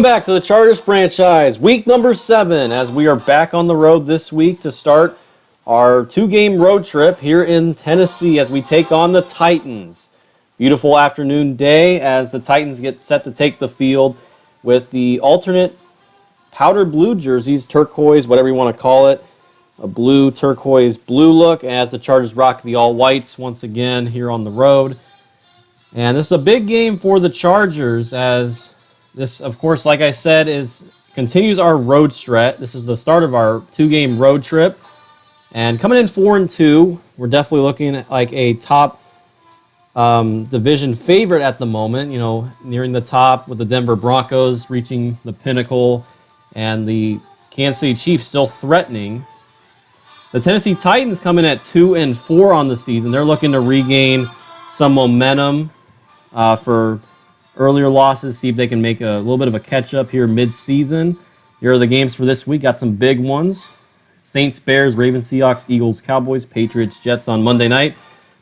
back to the Chargers franchise, week number 7, as we are back on the road this week to start our 2-game road trip here in Tennessee as we take on the Titans. Beautiful afternoon day as the Titans get set to take the field with the alternate powder blue jerseys, turquoise, whatever you want to call it, a blue, turquoise, blue look as the Chargers rock the all-whites once again here on the road. And this is a big game for the Chargers as this, of course, like I said, continues our road stretch. This is the start of our 2-game road trip. And coming in 4-2, we're definitely looking at like a top division favorite at the moment, you know, nearing the top with the Denver Broncos reaching the pinnacle and the Kansas City Chiefs still threatening. The Tennessee Titans come in at 2-4 on the season. They're looking to regain some momentum for earlier losses, see if they can make a little bit of a catch-up here mid-season. Here are the games for this week. Got some big ones. Saints, Bears, Ravens, Seahawks, Eagles, Cowboys, Patriots, Jets on Monday night.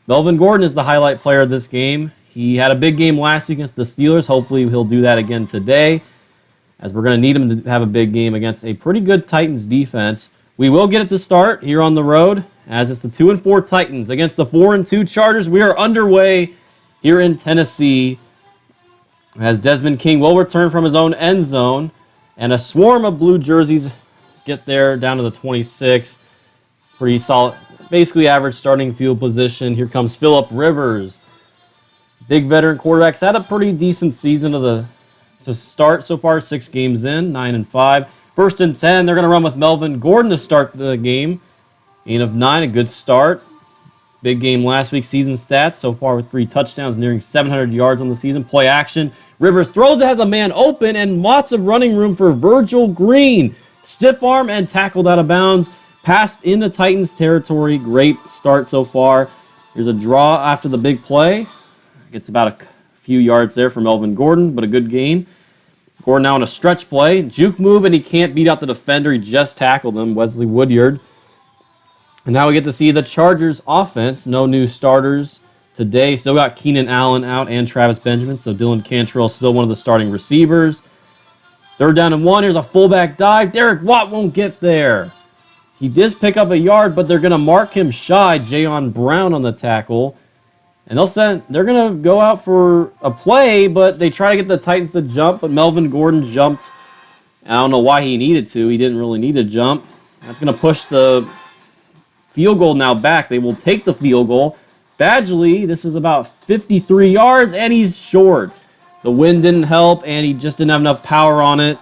Melvin Gordon is the highlight player of this game. He had a big game last week against the Steelers. Hopefully he'll do that again today, as we're going to need him to have a big game against a pretty good Titans defense. We will get it to start here on the road, as it's the 2-4 Titans against the 4-2 Chargers. We are underway here in Tennessee, as Desmond King will return from his own end zone, and a swarm of blue jerseys get there down to the 26. Pretty solid, basically average starting field position. Here comes Phillip Rivers. Big veteran quarterbacks had a pretty decent season to start so far, 6 games in, 9-5. 1st and 10, they're going to run with Melvin Gordon to start the game. 8 of 9, a good start. Big game last week, season stats so far with 3 touchdowns, nearing 700 yards on the season. Play action. Rivers throws it, has a man open, and lots of running room for Virgil Green. Stiff arm and tackled out of bounds. Passed into Titans territory. Great start so far. Here's a draw after the big play. Gets about a few yards there for Melvin Gordon, but a good gain. Gordon now on a stretch play. Juke move, and he can't beat out the defender. He just tackled him, Wesley Woodyard. And now we get to see the Chargers offense. No new starters today. Still got Keenan Allen out and Travis Benjamin, so Dylan Cantrell still one of the starting receivers. 3rd down and 1. Here's a fullback dive. Derek Watt won't get there. He does pick up a yard, but they're going to mark him shy. Jayon Brown on the tackle. And they're going to go out for a play, but they try to get the Titans to jump, but Melvin Gordon jumped. I don't know why he needed to. He didn't really need to jump. That's going to push the field goal now back. They will take the field goal. Badgley, this is about 53 yards, and he's short. The wind didn't help, and he just didn't have enough power on it.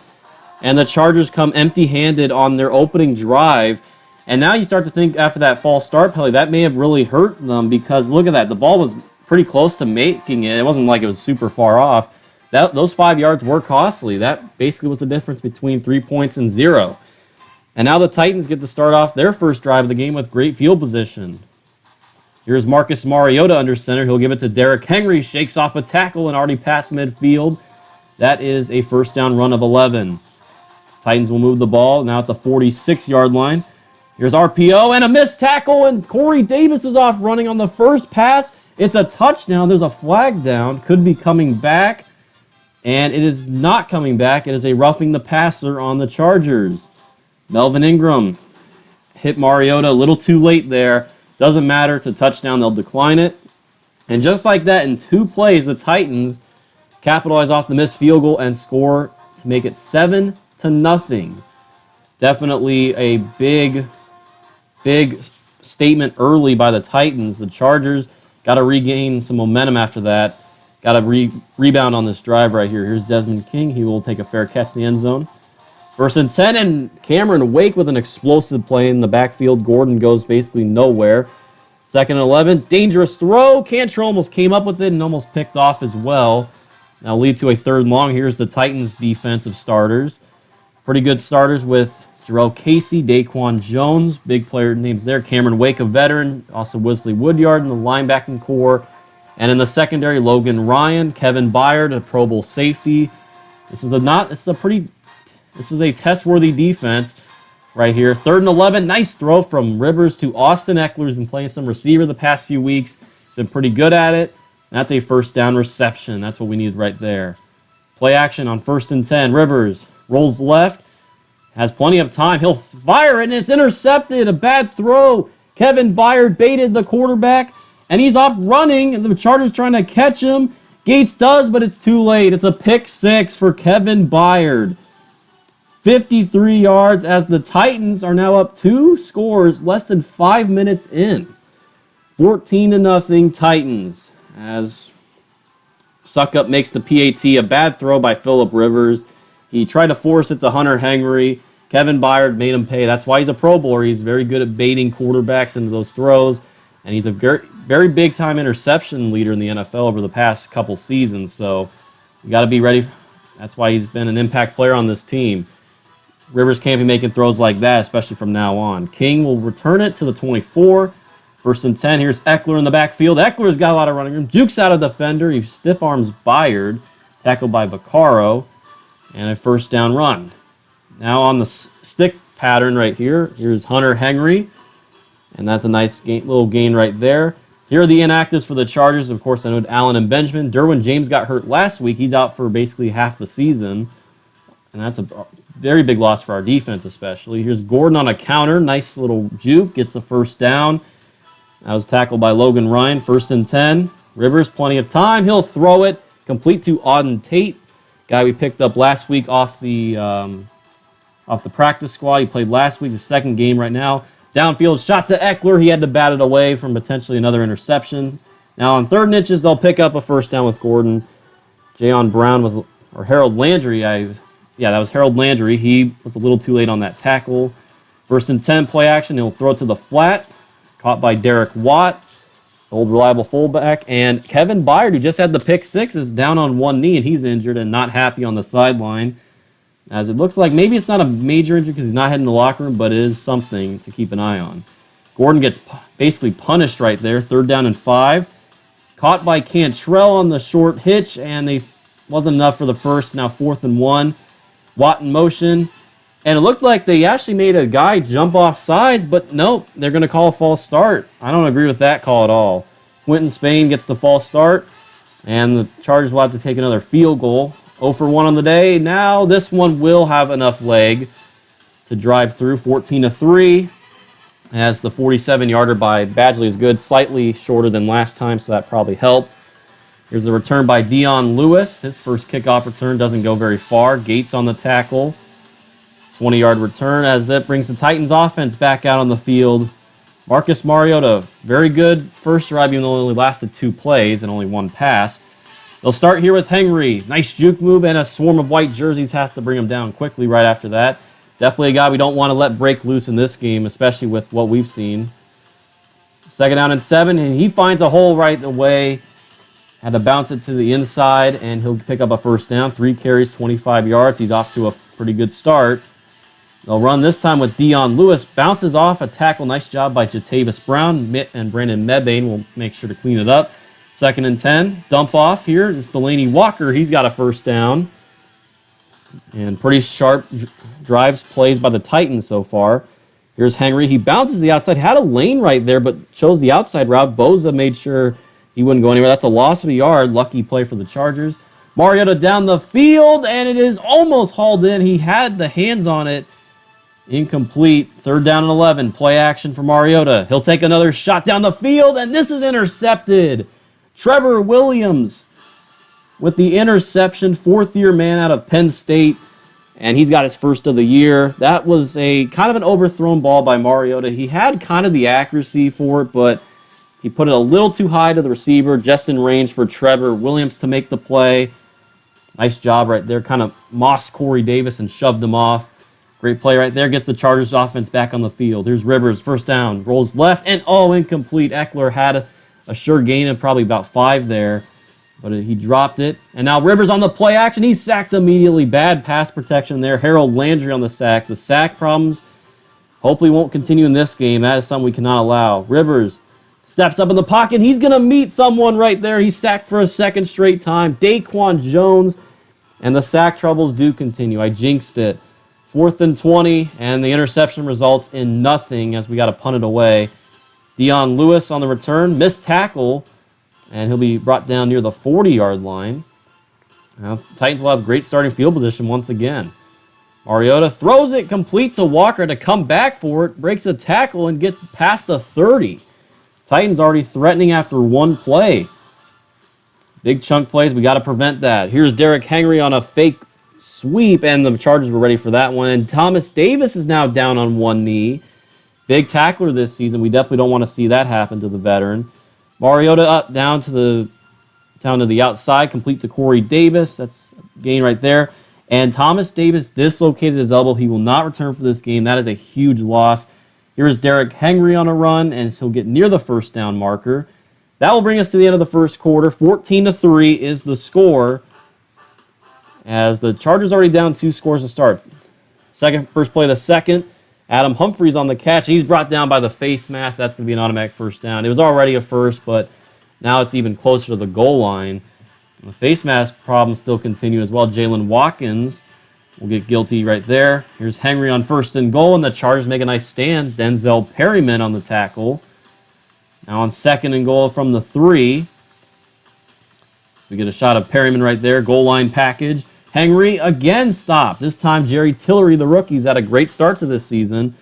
And the Chargers come empty-handed on their opening drive. And now you start to think after that false start penalty, that may have really hurt them, because look at that. The ball was pretty close to making it. It wasn't like it was super far off. Those 5 yards were costly. That basically was the difference between 3 points and 0. And now the Titans get to start off their first drive of the game with great field position. Here's Marcus Mariota under center. He'll give it to Derrick Henry. Shakes off a tackle and already past midfield. That is a 1st down run of 11. Titans will move the ball now at the 46-yard line. Here's RPO and a missed tackle, and Corey Davis is off running on the first pass. It's a touchdown. There's a flag down. Could be coming back, and it is not coming back. It is a roughing the passer on the Chargers. Melvin Ingram hit Mariota a little too late there. Doesn't matter. It's a touchdown. They'll decline it. And just like that, in 2 plays, the Titans capitalize off the missed field goal and score to make it 7-0. Definitely a big statement early by the Titans. The Chargers got to regain some momentum after that. Got to rebound on this drive right here. Here's Desmond King. He will take a fair catch in the end zone. 1st and 10, and Cameron Wake with an explosive play in the backfield. Gordon goes basically nowhere. 2nd and 11, dangerous throw. Cantrell almost came up with it and almost picked off as well. Now lead to a 3rd and long. Here's the Titans' defensive starters. Pretty good starters with Jarrell Casey, Daquan Jones, big player names there. Cameron Wake, a veteran. Also Wesley Woodyard in the linebacking core. And in the secondary, Logan Ryan, Kevin Byard, a Pro Bowl safety. This is a test-worthy defense right here. 3rd and 11, nice throw from Rivers to Austin Eckler, who's been playing some receiver the past few weeks. Been pretty good at it. That's a 1st down reception. That's what we need right there. Play action on 1st and 10. Rivers rolls left, has plenty of time. He'll fire it, and it's intercepted. A bad throw. Kevin Byard baited the quarterback, and he's off running, and the Chargers trying to catch him. Gates does, but it's too late. It's a pick six for Kevin Byard. 53 yards as the Titans are now up 2 scores less than 5 minutes in. 14-0 Titans as Suckup makes the PAT. A bad throw by Phillip Rivers. He tried to force it to Hunter Henry. Kevin Byard made him pay. That's why he's a Pro Bowler. He's very good at baiting quarterbacks into those throws. And he's a very big-time interception leader in the NFL over the past couple seasons. So you got to be ready. That's why he's been an impact player on this team. Rivers can't be making throws like that, especially from now on. King will return it to the 24. 1st and 10. Here's Eckler in the backfield. Eckler's got a lot of running room. Jukes out a defender. He stiff arms Byard. Tackled by Vaccaro. And a 1st down run. Now on the stick pattern right here. Here's Hunter Henry. And that's a nice little gain right there. Here are the inactives for the Chargers. Of course, I know Allen and Benjamin. Derwin James got hurt last week. He's out for basically half the season. And that's a very big loss for our defense especially. Here's Gordon on a counter. Nice little juke. Gets the 1st down. That was tackled by Logan Ryan. 1st and 10. Rivers, plenty of time. He'll throw it. Complete to Auden Tate. Guy we picked up last week off the practice squad. He played last week, the 2nd game right now. Downfield shot to Eckler. He had to bat it away from potentially another interception. Now on 3rd and inches, they'll pick up a 1st down with Gordon. Jayon Brown or Harold Landry. That was Harold Landry. He was a little too late on that tackle. 1st and 10, play action. He'll throw it to the flat. Caught by Derek Watt, old reliable fullback. And Kevin Byard, who just had the pick six, is down on one knee, and he's injured and not happy on the sideline. As it looks like maybe it's not a major injury because he's not heading to the locker room, but it is something to keep an eye on. Gordon gets basically punished right there. 3rd down and 5. Caught by Cantrell on the short hitch, and they wasn't enough for the 1st. Now 4th and 1. Watt in motion. And it looked like they actually made a guy jump off sides, but nope, they're going to call a false start. I don't agree with that call at all. Quentin Spain gets the false start, and the Chargers will have to take another field goal. 0 for 1 on the day. Now this one will have enough leg to drive through. 14-3, as the 47-yarder by Badgley is good, slightly shorter than last time, so that probably helped. Here's the return by Dion Lewis. His first kickoff return doesn't go very far. Gates on the tackle. 20-yard return as that brings the Titans offense back out on the field. Marcus Mariota, very good first drive, even though it only lasted 2 plays and only 1 pass. They'll start here with Henry. Nice juke move, and a swarm of white jerseys has to bring him down quickly right after that. Definitely a guy we don't want to let break loose in this game, especially with what we've seen. 2nd down and 7, and he finds a hole right away. Had to bounce it to the inside, and he'll pick up a 1st down. 3 carries, 25 yards. He's off to a pretty good start. They'll run this time with Dion Lewis. Bounces off a tackle. Nice job by Jatavis Brown. And Brandon Mebane will make sure to clean it up. 2nd and 10. Dump off here. It's Delaney Walker. He's got a 1st down. And pretty sharp drives, plays by the Titans so far. Here's Henry. He bounces the outside. Had a lane right there, but chose the outside route. Boza made sure he wouldn't go anywhere. That's a loss of a yard. Lucky play for the Chargers. Mariota down the field, and it is almost hauled in. He had the hands on it. Incomplete. 3rd down and 11. Play action for Mariota. He'll take another shot down the field, and this is intercepted. Trevor Williams with the interception. 4th-year man out of Penn State, and he's got his 1st of the year. That was a kind of an overthrown ball by Mariota. He had kind of the accuracy for it, but he put it a little too high to the receiver, just in range for Trevor Williams to make the play. Nice job right there. Kind of mossed Corey Davis and shoved him off. Great play right there. Gets the Chargers offense back on the field. Here's Rivers. 1st down. Rolls left and incomplete. Eckler had a sure gain of probably about 5 there, but he dropped it. And now Rivers on the play action. He's sacked immediately. Bad pass protection there. Harold Landry on the sack. The sack problems hopefully won't continue in this game. That is something we cannot allow. Rivers steps up in the pocket. He's going to meet someone right there. He's sacked for a 2nd straight time. Daquan Jones. And the sack troubles do continue. I jinxed it. 4th and 20, and the interception results in nothing as we got to punt it away. Dion Lewis on the return, missed tackle, and he'll be brought down near the 40-yard line. Now, Titans will have great starting field position once again. Mariota throws it complete to Walker to come back for it, breaks a tackle, and gets past the 30. Titans already threatening after one play. Big chunk plays, we got to prevent that. Here's Derrick Henry on a fake sweep, and the Chargers were ready for that one. And Thomas Davis is now down on one knee. Big tackler this season. We definitely don't want to see that happen to the veteran. Mariota up down to the outside, complete to Corey Davis. That's a gain right there. And Thomas Davis dislocated his elbow. He will not return for this game. That is a huge loss. Here's Derrick Henry on a run, and he'll get near the first down marker. That will bring us to the end of the first quarter. 14-3 is the score, as the Chargers already down 2 scores to start. First play of the second. Adam Humphries on the catch. He's brought down by the face mask. That's going to be an automatic first down. It was already a first, but now it's even closer to the goal line. The face mask problems still continue as well. Jalen Watkins will get guilty right there. Here's Henry on first and goal, and the Chargers make a nice stand. Denzel Perryman on the tackle. Now on second and goal from the 3. We get a shot of Perryman right there. Goal line package. Henry again stopped. This time Jerry Tillery, the rookie's had a great start to this season.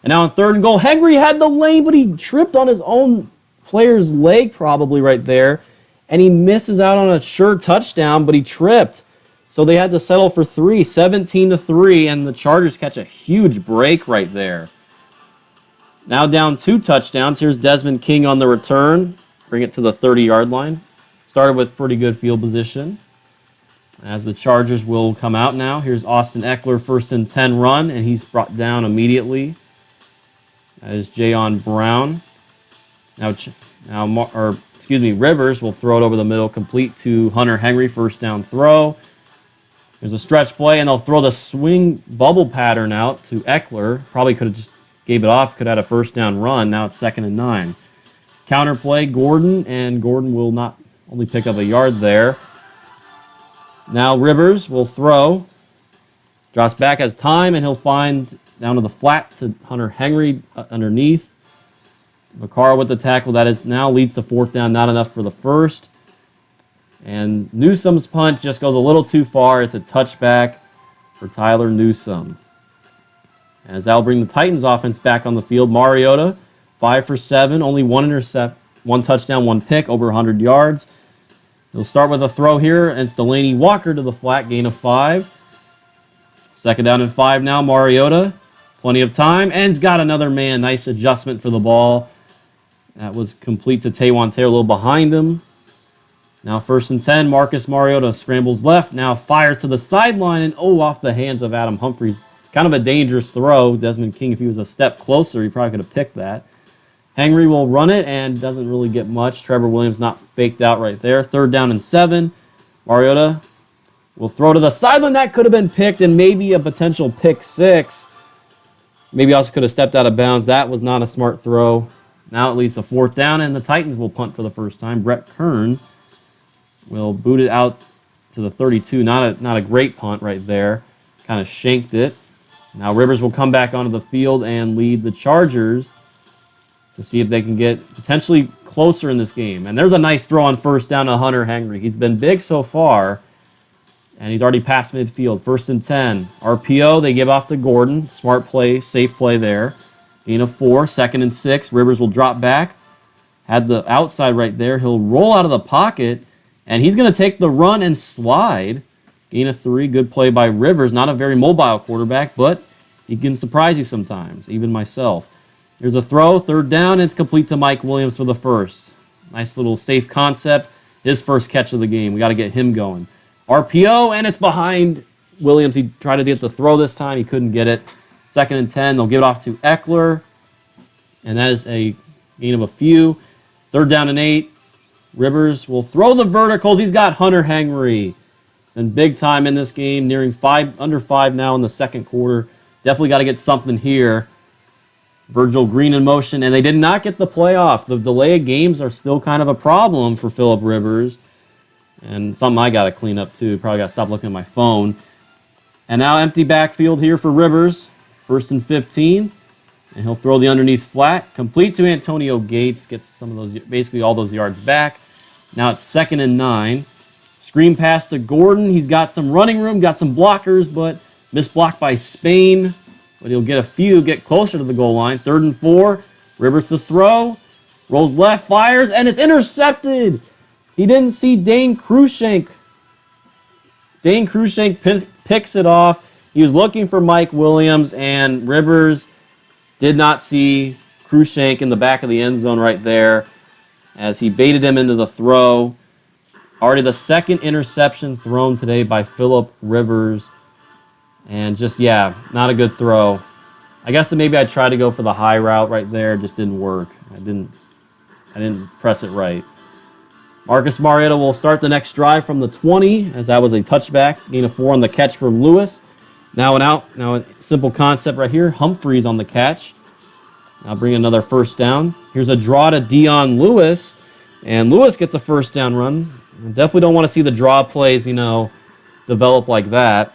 And now on third and goal, Henry had the lane, but he tripped on his own player's leg probably right there. And he misses out on a sure touchdown, but he tripped. So they had to settle for 3, 17-3, and the Chargers catch a huge break right there. Now down 2 touchdowns. Here's Desmond King on the return. Bring it to the 30-yard line. Started with pretty good field position. As the Chargers will come out now. Here's Austin Eckler, 1st and 10 run, and he's brought down immediately. That is Jayon Brown. Rivers will throw it over the middle, complete to Hunter Henry, first down throw. There's a stretch play, and they'll throw the swing bubble pattern out to Eckler. Probably could have just gave it off, could have had a first down run. Now it's 2nd and 9. Counter play, Gordon, and Gordon will not only pick up a yard there. Now Rivers will throw. Drops back as time, and he'll find down to the flat to Hunter Henry underneath. McCarr with the tackle. That is now leads to 4th down. Not enough for the first. And Newsome's punt just goes a little too far. It's a touchback for Tyler Newsome. As that'll bring the Titans offense back on the field. Mariota, 5 for 7, only 1 touchdown, 1 pick, over 100 yards. He'll start with a throw here. It's Delaney Walker to the flat, gain of 5. 2nd down and 5 now. Mariota, plenty of time, and he's got another man. Nice adjustment for the ball. That was complete to Taywan Taylor, a little behind him. Now 1st and 10, Marcus Mariota scrambles left, now fires to the sideline, and off the hands of Adam Humphries. Kind of a dangerous throw. Desmond King, if he was a step closer, he probably could have picked that. Henry will run it and doesn't really get much. Trevor Williams not faked out right there. 3rd down and 7. Mariota will throw to the sideline. That could have been picked, and maybe a potential pick 6. Maybe also could have stepped out of bounds. That was not a smart throw. Now it leads to 4th down, and the Titans will punt for the first time. Brett Kern will boot it out to the 32. Not a great punt right there. Kind of shanked it. Now Rivers will come back onto the field and lead the Chargers to see if they can get potentially closer in this game. And there's a nice throw on 1st down to Hunter Henry. He's been big so far, and he's already past midfield. 1st and 10. RPO, they give off to Gordon. Smart play, safe play there. Gain of 4, 2nd and 6. Rivers will drop back. Had the outside right there. He'll roll out of the pocket, and he's going to take the run and slide. Gain of 3, good play by Rivers. Not a very mobile quarterback, but he can surprise you sometimes, even myself. Here's a throw, 3rd down, and it's complete to Mike Williams for the first. Nice little safe concept. His first catch of the game. We got to get him going. RPO, and it's behind Williams. He tried to get the throw this time. He couldn't get it. 2nd and 10. They'll give it off to Eckler, and that is a gain of a few. 3rd down and 8. Rivers will throw the verticals. He's got Hunter Henry. Been big time in this game, nearing under 5 now in the second quarter. Definitely got to get something here. Virgil Green in motion, and they did not get the playoff. The delay of games are still kind of a problem for Phillip Rivers, and something I got to clean up too. Probably got to stop looking at my phone. And now empty backfield here for Rivers. 1st and 15, and he'll throw the underneath flat, complete to Antonio Gates. Gets some of those, basically all those yards back. Now it's 2nd and 9. Screen pass to Gordon. He's got some running room, got some blockers, but missed block by Spain. But he'll get a few, get closer to the goal line. 3rd and 4. Rivers to throw. Rolls left, fires, and it's intercepted. He didn't see Dane Cruikshank. Dane Cruikshank picks it off. He was looking for Mike Williams, and Rivers did not see Cruikshank in the back of the end zone right there as he baited him into the throw. Already the 2nd interception thrown today by Phillip Rivers. And just, yeah, not a good throw. I guess that maybe I tried to go for the high route right there. It just didn't work. I didn't press it right. Marcus Mariota will start the next drive from the 20, as that was a touchback. Gain of 4 on the catch from Lewis. Now an out. Now a simple concept right here. Humphreys on the catch. Now bring another first down. Here's a draw to Dion Lewis. And Lewis gets a first down run. I definitely don't want to see the draw plays, develop like that.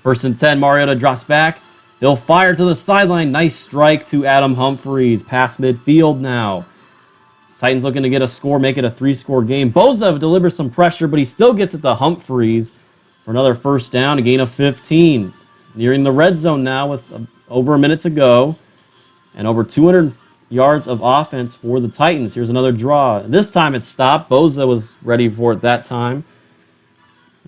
1st and 10, Mariota drops back. He'll fire to the sideline. Nice strike to Adam Humphreys. Past midfield now. Titans looking to get a score, make it a 3-score game. Boza delivers some pressure, but he still gets it to Humphreys for another first down, a gain of 15. Nearing the red zone now with over a minute to go. And over 200 yards of offense for the Titans. Here's another draw. This time it stopped. Boza was ready for it that time.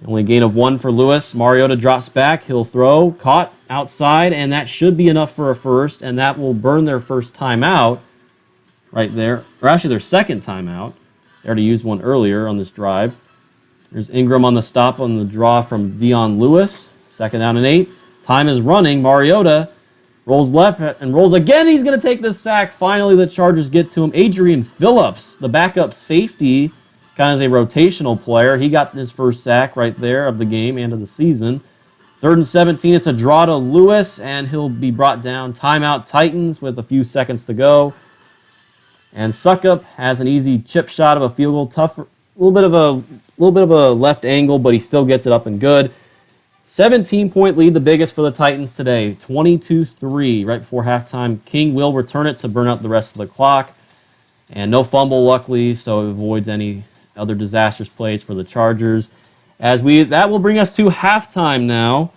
Only a gain of 1 for Lewis. Mariota drops back. He'll throw. Caught outside, and that should be enough for a first, and that will burn their first timeout right there. Or actually their second timeout. They already used one earlier on this drive. There's Ingram on the stop on the draw from Dion Lewis. 2nd down and 8. Time is running. Mariota rolls left and rolls again. He's going to take the sack. Finally, the Chargers get to him. Adrian Phillips, the backup safety, kind of a rotational player. He got his first sack right there of the game and of the season. 3rd and 17. It's a draw to Lewis, and he'll be brought down. Timeout Titans with a few seconds to go. And Suckup has an easy chip shot of a field goal. Tough, a little bit of a left angle, but he still gets it up and good. 17-point lead, the biggest for the Titans today. 22-3 right before halftime. King will return it to burn out the rest of the clock. And no fumble, luckily, so it avoids any other disastrous plays for the Chargers. That will bring us to halftime now.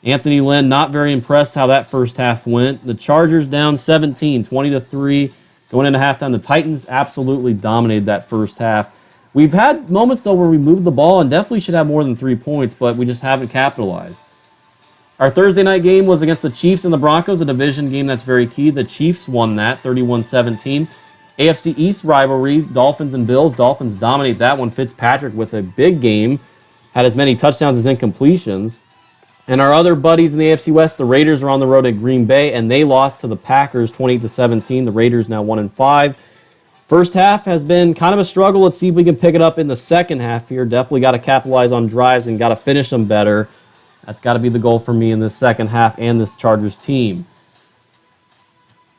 Anthony Lynn not very impressed how that first half went. The Chargers down 17, 20-3. Going into halftime, the Titans absolutely dominated that first half. We've had moments, though, where we moved the ball and definitely should have more than 3 points, but we just haven't capitalized. Our Thursday night game was against the Chiefs and the Broncos, a division game that's very key. The Chiefs won that, 31-17. AFC East rivalry, Dolphins and Bills. Dolphins dominate that one. Fitzpatrick with a big game. Had as many touchdowns as incompletions. And our other buddies in the AFC West, the Raiders are on the road at Green Bay, and they lost to the Packers 28-17. The Raiders now 1-5. First half has been kind of a struggle. Let's see if we can pick it up in the second half here. Definitely got to capitalize on drives and got to finish them better. That's got to be the goal for me in this second half and this Chargers team.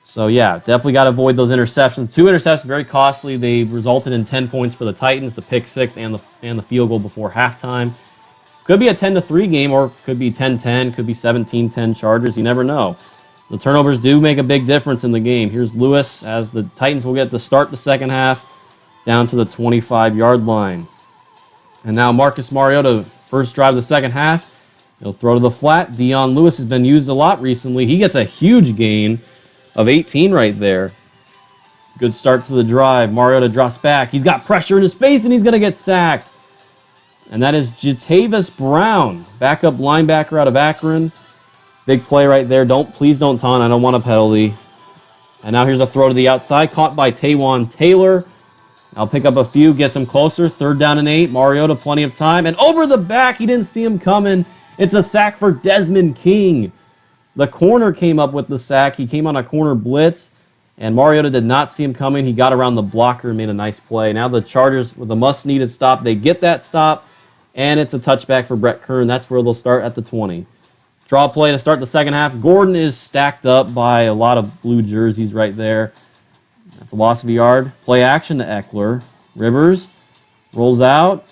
So, yeah, definitely got to avoid those interceptions. 2 interceptions, very costly. They resulted in 10 points for the Titans, the pick 6 and the field goal before halftime. Could be a 10-3 game, or could be 10-10, could be 17-10 Chargers. You never know. The turnovers do make a big difference in the game. Here's Lewis as the Titans will get to start the second half down to the 25-yard line. And now Marcus Mariota, first drive of the second half. He'll throw to the flat. Dion Lewis has been used a lot recently. He gets a huge gain of 18 right there. Good start to the drive. Mariota drops back. He's got pressure in his face, and he's going to get sacked. And that is Jatavis Brown, backup linebacker out of Akron. Big play right there. Please don't taunt. I don't want a penalty. And now here's a throw to the outside, caught by Taywan Taylor. I'll pick up a few, gets him closer. 3rd down and 8. Mariota, plenty of time. And over the back, he didn't see him coming. It's a sack for Desmond King. The corner came up with the sack. He came on a corner blitz, and Mariota did not see him coming. He got around the blocker and made a nice play. Now the Chargers, with a must-needed stop, they get that stop, and it's a touchback for Brett Kern. That's where they'll start at the 20. Draw play to start the second half. Gordon is stacked up by a lot of blue jerseys right there. That's a loss of a yard. Play action to Eckler. Rivers rolls out,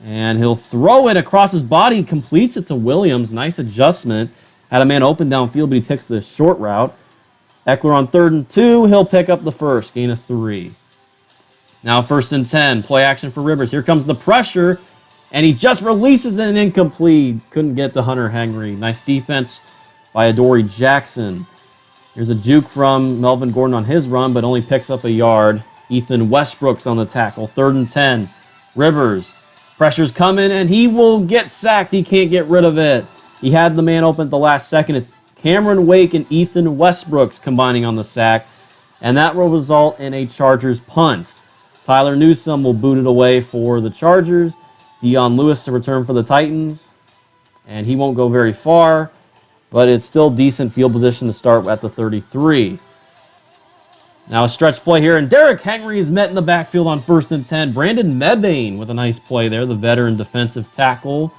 and he'll throw it across his body. Completes it to Williams. Nice adjustment. Had a man open downfield, but he takes the short route. Eckler on 3rd and 2. He'll pick up the first. Gain of 3. Now 1st and 10. Play action for Rivers. Here comes the pressure. And he just releases it and incomplete. Couldn't get to Hunter Henry. Nice defense by Adoree Jackson. Here's a juke from Melvin Gordon on his run, but only picks up a yard. Ethan Westbrook's on the tackle. 3rd and 10. Rivers. Pressure's coming, and he will get sacked. He can't get rid of it. He had the man open at the last second. It's Cameron Wake and Ethan Westbrook's combining on the sack, and that will result in a Chargers punt. Tyler Newsome will boot it away for the Chargers. Dion Lewis to return for the Titans, and he won't go very far, but it's still decent field position to start at the 33. Now a stretch play here, and Derrick Henry is met in the backfield on 1st and 10. Brandon Mebane with a nice play there, the veteran defensive tackle.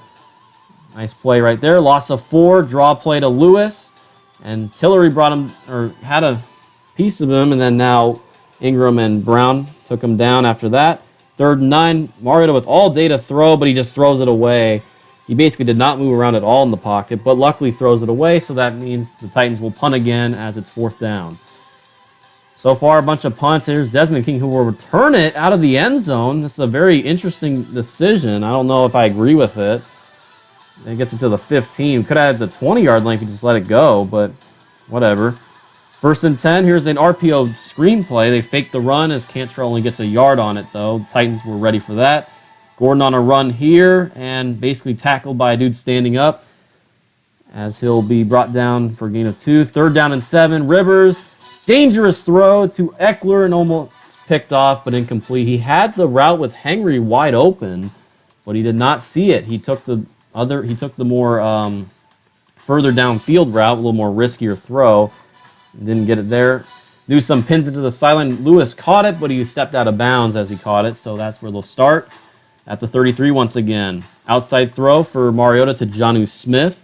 Nice play right there. Loss of 4, draw play to Lewis, and Tillery brought him, or had a piece of him, and then now Ingram and Brown took him down after that. 3rd and 9, Mariota with all day to throw, but he just throws it away. He basically did not move around at all in the pocket, but luckily throws it away, so that means the Titans will punt again as it's 4th down. So far, a bunch of punts. Here's Desmond King, who will return it out of the end zone. This is a very interesting decision. I don't know if I agree with it. It gets it to the 15. Could have had the 20-yard line if you just let it go, but whatever. 1st and 10. Here's an RPO screenplay. They fake the run as Cantrell only gets a yard on it, though. Titans were ready for that. Gordon on a run here and basically tackled by a dude standing up as he'll be brought down for a gain of 2. 3rd down and 7. Rivers. Dangerous throw to Eckler and almost picked off, but incomplete. He had the route with Henry wide open, but he did not see it. He took the more further downfield route, a little more riskier throw. Didn't get it there. Newsome pins it to the sideline. Lewis caught it, but he stepped out of bounds as he caught it, so that's where they'll start at the 33 once again. Outside throw for Mariota to Jonnu Smith.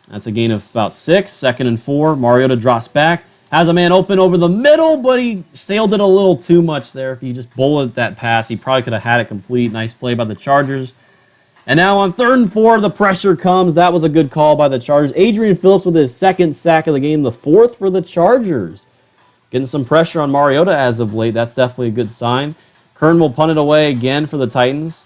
That's a gain of about 6. 2nd and 4. Mariota drops back. Has a man open over the middle, but he sailed it a little too much there. If he just bulleted that pass, he probably could have had it complete. Nice play by the Chargers. And now on 3rd and 4, the pressure comes. That was a good call by the Chargers. Adrian Phillips with his 2nd sack of the game, the 4th for the Chargers. Getting some pressure on Mariota as of late. That's definitely a good sign. Kern will punt it away again for the Titans,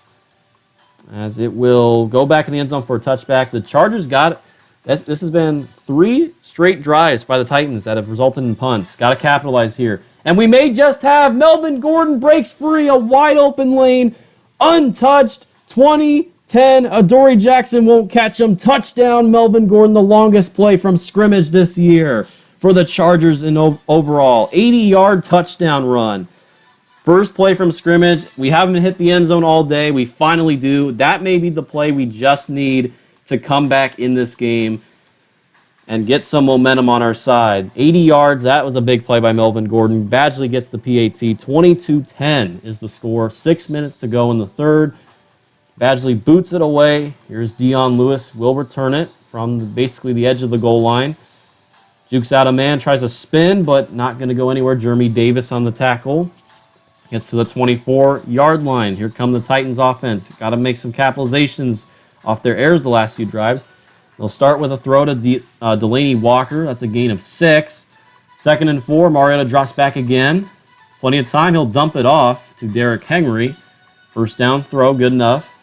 as it will go back in the end zone for a touchback. The Chargers got it. This has been 3 straight drives by the Titans that have resulted in punts. Got to capitalize here. And we may just have Melvin Gordon breaks free, a wide open lane, untouched, 20-10. Adoree Jackson won't catch him. Touchdown, Melvin Gordon, the longest play from scrimmage this year for the Chargers in overall. 80-yard touchdown run. First play from scrimmage. We haven't hit the end zone all day. We finally do. That may be the play we just need to come back in this game and get some momentum on our side. 80 yards, that was a big play by Melvin Gordon. Badgley gets the PAT. 22-10 is the score. 6 minutes to go in the 3rd. Badgley boots it away. Here's Dion Lewis. Will return it from basically the edge of the goal line. Jukes out a man, tries to spin, but not going to go anywhere. Jeremy Davis on the tackle. Gets to the 24-yard line. Here come the Titans offense. Got to make some capitalizations off their errors the last few drives. They'll start with a throw to Delaney Walker. That's a gain of 6. 2nd and 4. Mariota drops back again. Plenty of time. He'll dump it off to Derrick Henry. 1st down throw. Good enough.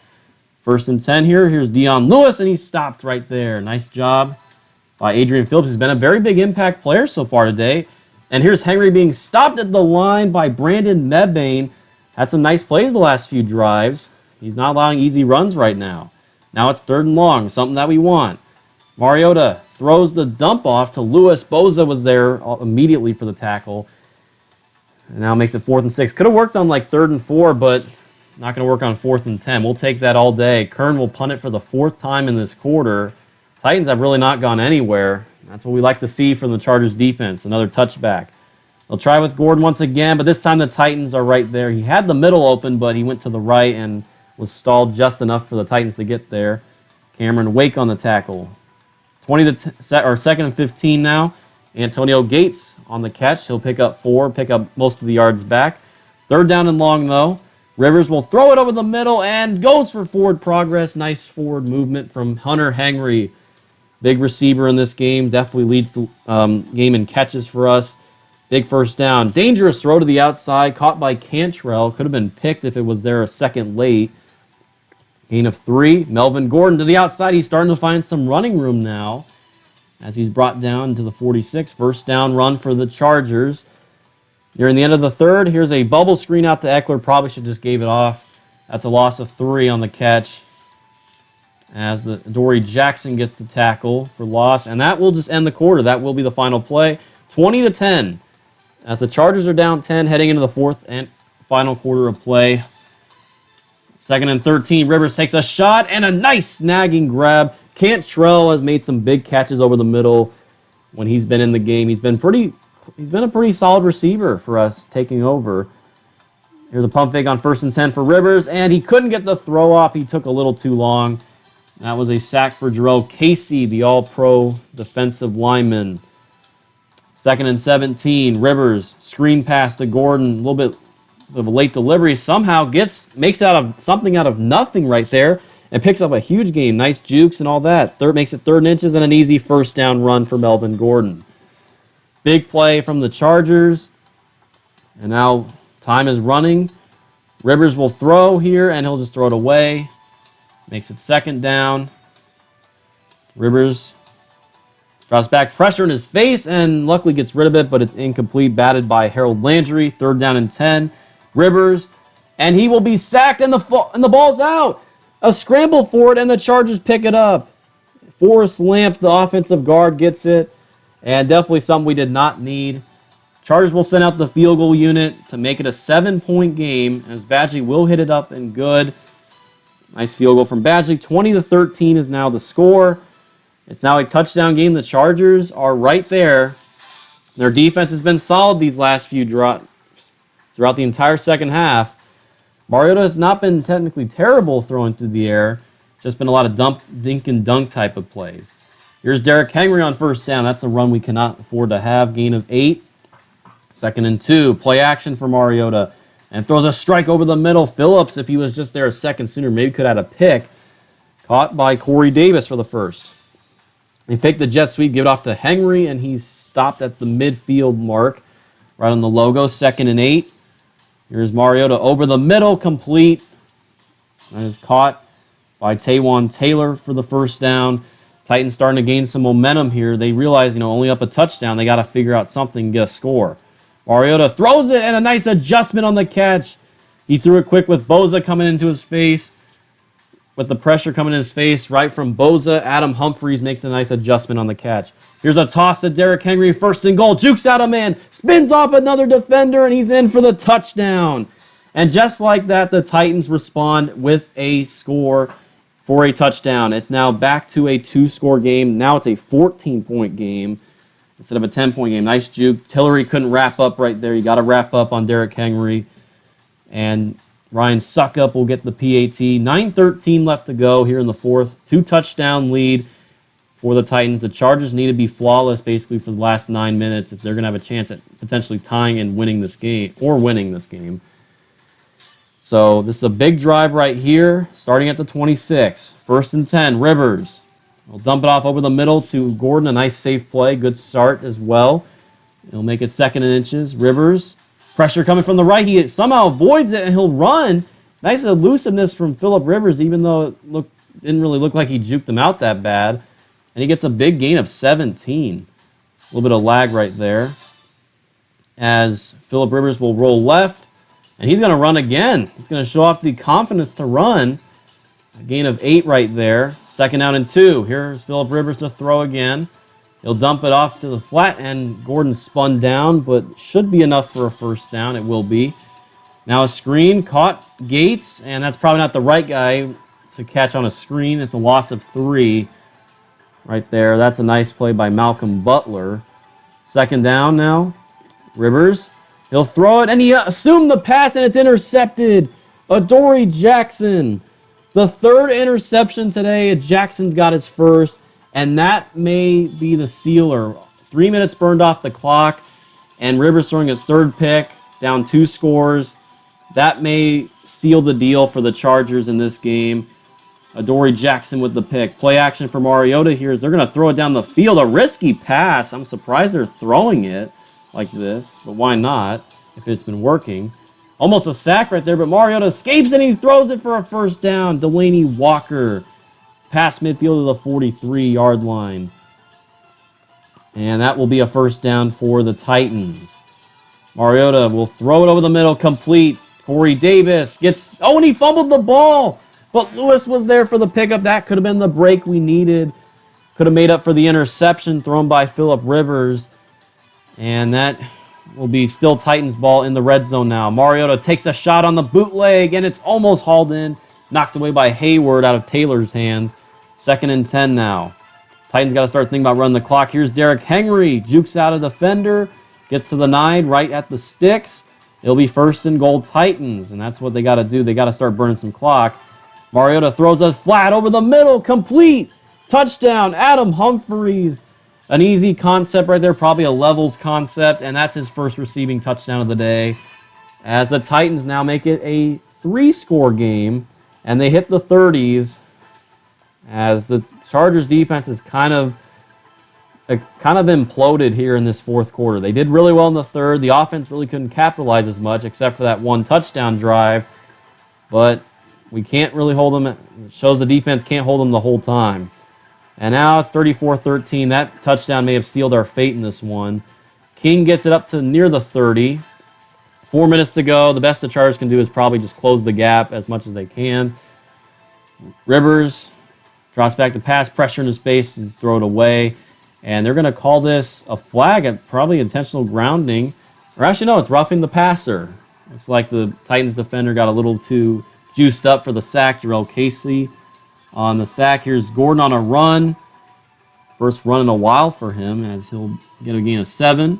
1st and 10 here. Here's Dion Lewis, and he stopped right there. Nice job by Adrian Phillips. He's been a very big impact player so far today. And here's Henry being stopped at the line by Brandon Mebane. Had some nice plays the last few drives. He's not allowing easy runs right now. Now it's 3rd and long, something that we want. Mariota throws the dump off to Lewis. Boza was there immediately for the tackle. And now makes it 4th and 6. Could have worked on like 3rd and 4, but not going to work on 4th and 10. We'll take that all day. Kern will punt it for the 4th time in this quarter. Titans have really not gone anywhere. That's what we like to see from the Chargers defense. Another touchback. They'll try with Gordon once again, but this time the Titans are right there. He had the middle open, but he went to the right and was stalled just enough for the Titans to get there. Cameron Wake on the tackle. 2nd and 15 now. Antonio Gates on the catch. He'll pick up 4, pick up most of the yards back. 3rd down and long, though. Rivers will throw it over the middle and goes for forward progress. Nice forward movement from Hunter Henry. Big receiver in this game. Definitely leads the game in catches for us. Big 1st down. Dangerous throw to the outside. Caught by Cantrell. Could have been picked if it was there a second late. Gain of 3. Melvin Gordon to the outside. He's starting to find some running room now as he's brought down to the 46. First down run for the Chargers. Nearing the end of the third, here's a bubble screen out to Eckler. Probably should just gave it off. That's a loss of 3 on the catch as the Dory Jackson gets the tackle for loss. And that will just end the quarter. That will be the final play. 20-10 as the Chargers are down 10 heading into the fourth and final quarter of play. 2nd and 13. Rivers takes a shot and a nice snagging grab. Cantrell has made some big catches over the middle when he's been in the game. He's been a pretty solid receiver for us taking over. Here's a pump fake on 1st and 10 for Rivers, and he couldn't get the throw off. He took a little too long. That was a sack for Jarrell Casey, the all-pro defensive lineman. 2nd and 17. Rivers, screen pass to Gordon. A little bit of a late delivery. Somehow makes something out of nothing right there and picks up a huge gain. Nice jukes and all that. Makes it 3rd and inches and an easy first down run for Melvin Gordon. Big play from the Chargers. And now time is running. Rivers will throw here, and he'll just throw it away. Makes it 2nd down. Rivers drops back, pressure in his face, and luckily gets rid of it, but it's incomplete. Batted by Harold Landry. 3rd down and 10. Rivers, and he will be sacked, and the ball's out. A scramble for it, and the Chargers pick it up. Forrest Lamp, the offensive guard, gets it. And definitely something we did not need. Chargers will send out the field goal unit to make it a 7-point game as Badgley will hit it up and good. Nice field goal from Badgley. 20-13 is now the score. It's now a touchdown game. The Chargers are right there. Their defense has been solid these last few drops throughout the entire second half. Mariota has not been technically terrible throwing through the air. Just been a lot of dink and dunk type of plays. Here's Derrick Henry on 1st down. That's a run we cannot afford to have. Gain of 8. 2nd and 2. Play action for Mariota. And throws a strike over the middle. Phillips, if he was just there a second sooner, maybe could have had a pick. Caught by Corey Davis for the first. They fake the jet sweep, give it off to Henry, and he's stopped at the midfield mark. Right on the logo. 2nd and 8. Here's Mariota over the middle, complete. And is caught by Taywan Taylor for the first down. Titans starting to gain some momentum here. They realize, only up a touchdown. They got to figure out something and get a score. Mariota throws it, and a nice adjustment on the catch. He threw it quick with Boza coming into his face. With the pressure coming in his face right from Boza, Adam Humphries makes a nice adjustment on the catch. Here's a toss to Derrick Henry, 1st and goal. Jukes out a man, spins off another defender, and he's in for the touchdown. And just like that, the Titans respond with a score for a touchdown. It's now back to a 2-score game. Now it's a 14-point game instead of a 10-point game. Nice juke. Tillery couldn't wrap up right there. You got to wrap up on Derrick Henry. And Ryan Suckup will get the PAT. 9:13 left to go here in the fourth. 2-touchdown lead for the Titans. The Chargers need to be flawless basically for the last 9 minutes if they're going to have a chance at potentially tying and winning this game or winning this game. So this is a big drive right here, starting at the 26. 1st and 10, Rivers. He'll dump it off over the middle to Gordon. A nice safe play. Good start as well. He'll make it 2nd and inches. Rivers. Pressure coming from the right. He somehow avoids it, and he'll run. Nice elusiveness from Phillip Rivers, even though it didn't really look like he juked him out that bad. And he gets a big gain of 17. A little bit of lag right there. As Phillip Rivers will roll left. And he's going to run again. He's going to show off the confidence to run. A gain of 8 right there. 2nd down and 2. Here's Phillip Rivers to throw again. He'll dump it off to the flat, and Gordon spun down, but should be enough for a first down. It will be. Now a screen. Caught Gates, and that's probably not the right guy to catch on a screen. It's a loss of 3 right there. That's a nice play by Malcolm Butler. 2nd down now. Rivers. He'll throw it, and he assumed the pass, and it's intercepted. Adoree Jackson. The 3rd interception today. Jackson's got his first, and that may be the sealer. 3 minutes burned off the clock, and Rivers throwing his 3rd pick, down 2 scores. That may seal the deal for the Chargers in this game. Adoree Jackson with the pick. Play action for Mariota here. They're going to throw it down the field. A risky pass. I'm surprised they're throwing it like this, but why not if it's been working? Almost a sack right there, but Mariota escapes and he throws it for a first down. Delaney Walker past midfield to the 43-yard line. And that will be a first down for the Titans. Mariota will throw it over the middle, complete. Corey Davis gets... Oh, and he fumbled the ball. But Lewis was there for the pickup. That could have been the break we needed. Could have made up for the interception thrown by Phillip Rivers. And that will be still Titans ball in the red zone now. Mariota takes a shot on the bootleg, and it's almost hauled in. Knocked away by Hayward out of Taylor's hands. 2nd and 10 now. Titans got to start thinking about running the clock. Here's Derrick Henry. Jukes out a defender. Gets to the 9 right at the sticks. It'll be 1st and goal Titans, and that's what they got to do. They got to start burning some clock. Mariota throws us flat over the middle. Complete. Touchdown. Adam Humphries. An easy concept right there. Probably a levels concept, and that's his first receiving touchdown of the day. As the Titans now make it a 3-score game, and they hit the 30s. As the Chargers defense is kind of imploded here in this fourth quarter. They did really well in the third. The offense really couldn't capitalize as much except for that one touchdown drive. But we can't really hold them. It shows the defense can't hold them the whole time. And now it's 34-13. That touchdown may have sealed our fate in this one. King gets it up to near the 30. 4 minutes to go. The best the Chargers can do is probably just close the gap as much as they can. Rivers drops back to pass, pressure into space, and throw it away. And they're going to call this a flag at probably intentional grounding. Or actually, no, it's roughing the passer. Looks like the Titans defender got a little too juiced up for the sack. Jarrell Casey on the sack. Here's Gordon on a run. First run in a while for him as he'll get a gain of 7.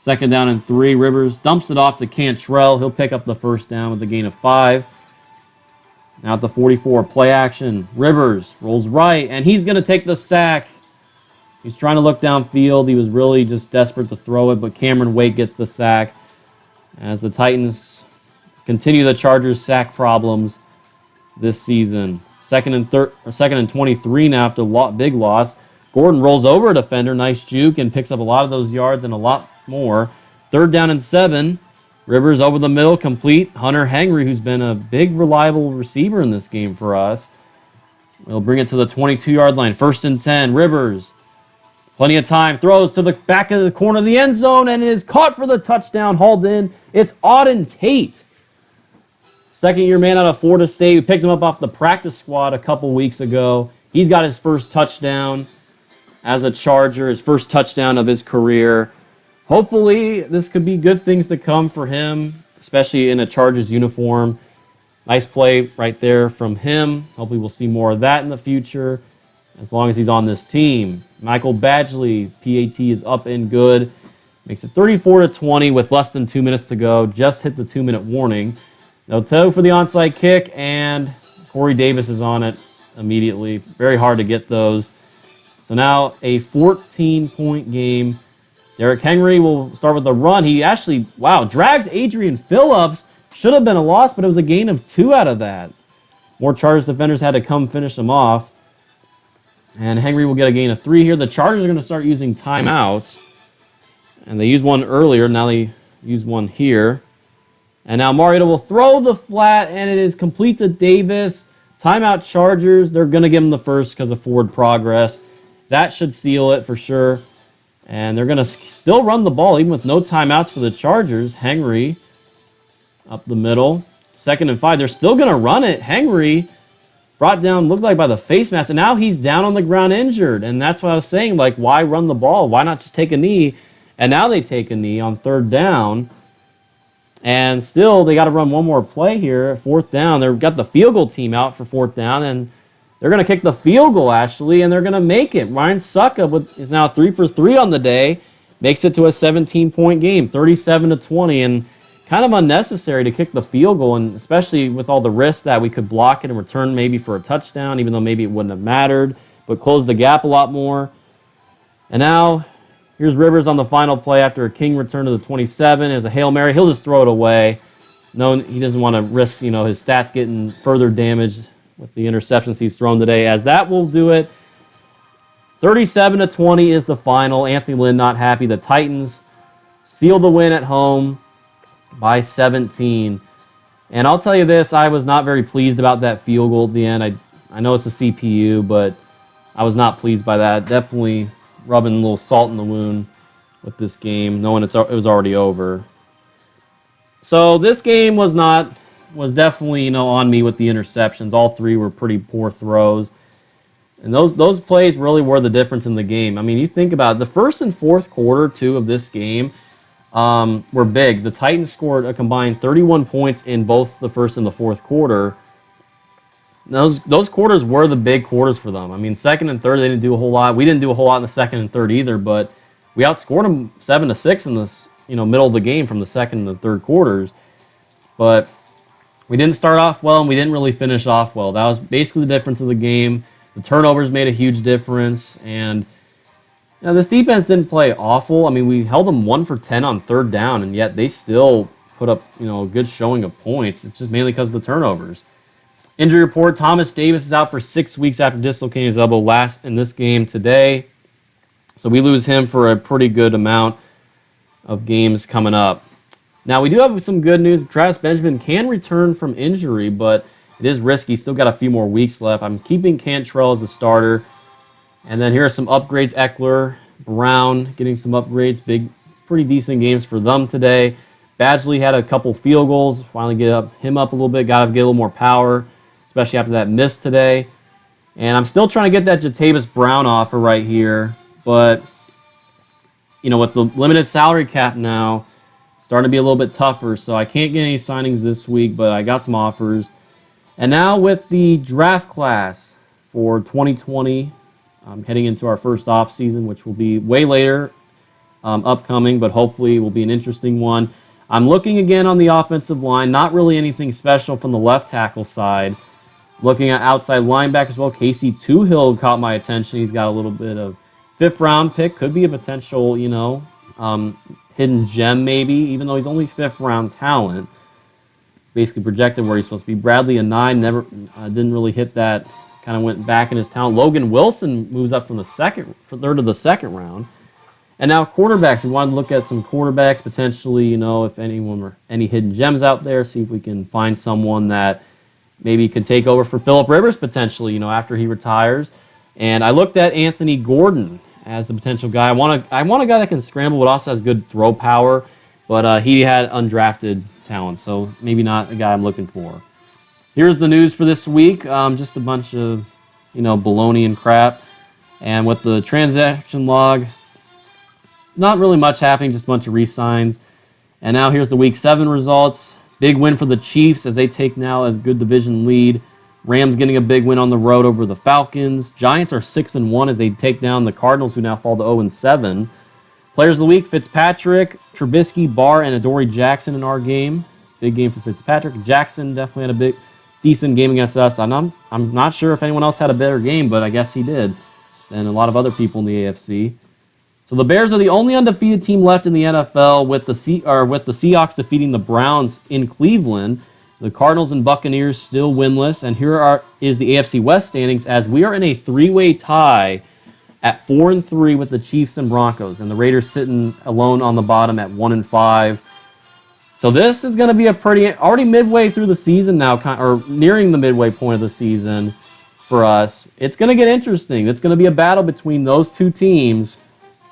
2nd down and 3. Rivers dumps it off to Cantrell. He'll pick up the first down with a gain of 5. Now at the 44, play action. Rivers rolls right, and he's going to take the sack. He's trying to look downfield. He was really just desperate to throw it, but Cameron Wake gets the sack as the Titans continue the Chargers' sack problems this season. 2nd and 23 now after big loss. Gordon rolls over a defender, nice juke, and picks up a lot of those yards and a lot more. 3rd down and 7. Rivers over the middle, complete. Hunter Henry, who's been a big, reliable receiver in this game for us. We'll bring it to the 22-yard line. 1st and 10. Rivers, plenty of time, throws to the back of the corner of the end zone, and it is caught for the touchdown, hauled in. It's Auden Tate. 2nd-year man out of Florida State. We picked him up off the practice squad a couple weeks ago. He's got his first touchdown as a Charger, his first touchdown of his career. Hopefully, this could be good things to come for him, especially in a Chargers uniform. Nice play right there from him. Hopefully, we'll see more of that in the future, as long as he's on this team. Michael Badgley, PAT is up and good. Makes it 34-20 with less than 2 minutes to go. Just hit the 2-minute warning. No toe for the onside kick, and Corey Davis is on it immediately. Very hard to get those. So now a 14-point game. Derrick Henry will start with the run. He actually, drags Adrian Phillips. Should have been a loss, but it was a gain of 2 out of that. More Chargers defenders had to come finish him off. And Henry will get a gain of 3 here. The Chargers are going to start using timeouts. And they used one earlier. Now they use one here. And now Mariota will throw the flat, and it is complete to Davis. Timeout Chargers. They're going to give him the first because of forward progress. That should seal it for sure. And they're going to still run the ball, even with no timeouts for the Chargers. Henry up the middle. 2nd and 5. They're still going to run it. Henry brought down, looked like by the face mask, and now he's down on the ground injured. And that's what I was saying, like, why run the ball? Why not just take a knee? And now they take a knee on 3rd down. And still, they got to run one more play here. 4th down. They've got the field goal team out for 4th down, and they're going to kick the field goal, actually, and they're going to make it. Ryan Sucka is now 3 for 3 on the day. Makes it to a 17-point game, 37-20, and kind of unnecessary to kick the field goal, and especially with all the risks that we could block it and return maybe for a touchdown, even though maybe it wouldn't have mattered, but close the gap a lot more. And now, here's Rivers on the final play after a King return to the 27. As a Hail Mary, he'll just throw it away. No, he doesn't want to risk, his stats getting further damaged with the interceptions he's thrown today, as that will do it. 37-20 is the final. Anthony Lynn not happy. The Titans seal the win at home. by 17. And I'll tell you this, I was not very pleased about that field goal at the end. I know it's a CPU, but I was not pleased by that. Definitely rubbing a little salt in the wound with this game, knowing it was already over. So this game was definitely, on me with the interceptions. All three were pretty poor throws. And those plays really were the difference in the game. I mean, you think about it, the first and fourth quarter, too, of this game were big. The Titans scored a combined 31 points in both the first and the fourth quarter. Those quarters were the big quarters for them. I mean, second and third, they didn't do a whole lot. We didn't do a whole lot in the second and third either, but we outscored them 7-6 in this, middle of the game from the second and the third quarters. But we didn't start off well, and we didn't really finish off well. That was basically the difference of the game. The turnovers made a huge difference, and this defense didn't play awful. I mean, we held them 1 for 10 on third down, and yet they still put up, a good showing of points. It's just mainly because of the turnovers. Injury report, Thomas Davis is out for 6 weeks after dislocating his elbow last in this game today. So we lose him for a pretty good amount of games coming up. Now, we do have some good news. Travis Benjamin can return from injury, but it is risky. Still got a few more weeks left. I'm keeping Cantrell as a starter. And then here are some upgrades. Eckler, Brown getting some upgrades. Pretty decent games for them today. Badgley had a couple field goals. Finally get him up a little bit. Got to get a little more power, especially after that miss today. And I'm still trying to get that Jatavis Brown offer right here. But, with the limited salary cap now, it's starting to be a little bit tougher. So I can't get any signings this week, but I got some offers. And now with the draft class for 2020, heading into our first off season, which will be way later upcoming, but hopefully will be an interesting one. I'm looking again on the offensive line. Not really anything special from the left tackle side. Looking at outside linebackers, well, Casey Toohill caught my attention. He's got a little bit of fifth-round pick. Could be a potential, hidden gem maybe, even though he's only fifth-round talent. Basically projected where he's supposed to be. Bradley, a 9, never didn't really hit that. Kind of went back in his talent. Logan Wilson moves up from the third to the second round. And now quarterbacks. We wanted to look at some quarterbacks potentially, if anyone or any hidden gems out there, see if we can find someone that maybe could take over for Phillip Rivers potentially, after he retires. And I looked at Anthony Gordon as the potential guy. I want a guy that can scramble, but also has good throw power. But he had undrafted talent, so maybe not a guy I'm looking for. Here's the news for this week. Just a bunch of, baloney and crap. And with the transaction log, not really much happening, just a bunch of re-signs. And now here's the Week 7 results. Big win for the Chiefs as they take now a good division lead. Rams getting a big win on the road over the Falcons. Giants are 6-1 as they take down the Cardinals, who now fall to 0-7. Players of the week, Fitzpatrick, Trubisky, Barr, and Adoree Jackson in our game. Big game for Fitzpatrick. Jackson definitely had a decent game against us. I'm not sure if anyone else had a better game, but I guess he did than a lot of other people in the AFC. So the Bears are the only undefeated team left in the NFL with the Seahawks defeating the Browns in Cleveland. The Cardinals and Buccaneers still winless. And here is the AFC West standings as we are in a three-way tie at 4-3 with the Chiefs and Broncos. And the Raiders sitting alone on the bottom at 1-5. So this is going to be already midway through the season now, or nearing the midway point of the season for us. It's going to get interesting. It's going to be a battle between those two teams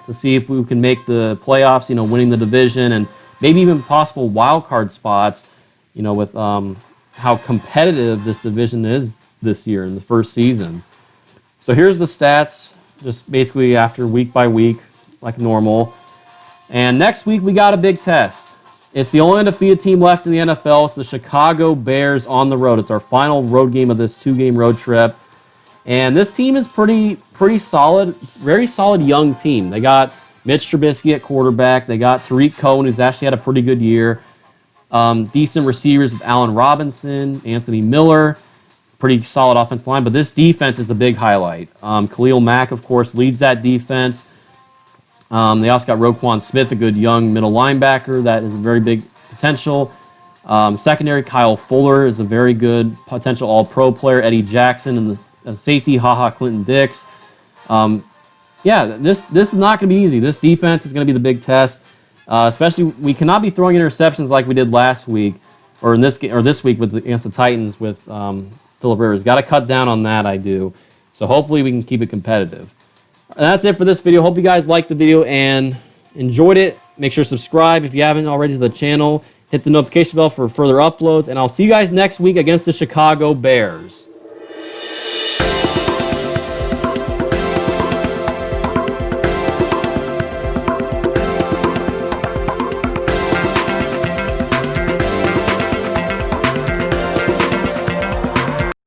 to see if we can make the playoffs, winning the division and maybe even possible wild card spots, with how competitive this division is this year in the first season. So here's the stats, just basically after week by week, like normal. And next week we got a big test. It's the only undefeated team left in the NFL. It's the Chicago Bears on the road. It's our final road game of this 2-game road trip. And this team is pretty solid, very solid young team. They got Mitch Trubisky at quarterback. They got Tariq Cohen, who's actually had a pretty good year. Decent receivers with Allen Robinson, Anthony Miller. Pretty solid offensive line. But this defense is the big highlight. Khalil Mack, of course, leads that defense. They also got Roquan Smith, a good young middle linebacker. That is a very big potential. Secondary, Kyle Fuller is a very good potential all-pro player. Eddie Jackson and the safety, Clinton Dix. This is not going to be easy. This defense is going to be the big test. Especially, we cannot be throwing interceptions like we did last week, or in this or this week against the Titans with Phillip Rivers. Got to cut down on that. I do. So hopefully we can keep it competitive. And that's it for this video. Hope you guys liked the video and enjoyed it. Make sure to subscribe if you haven't already to the channel. Hit the notification bell for further uploads, and I'll see you guys next week against the Chicago Bears.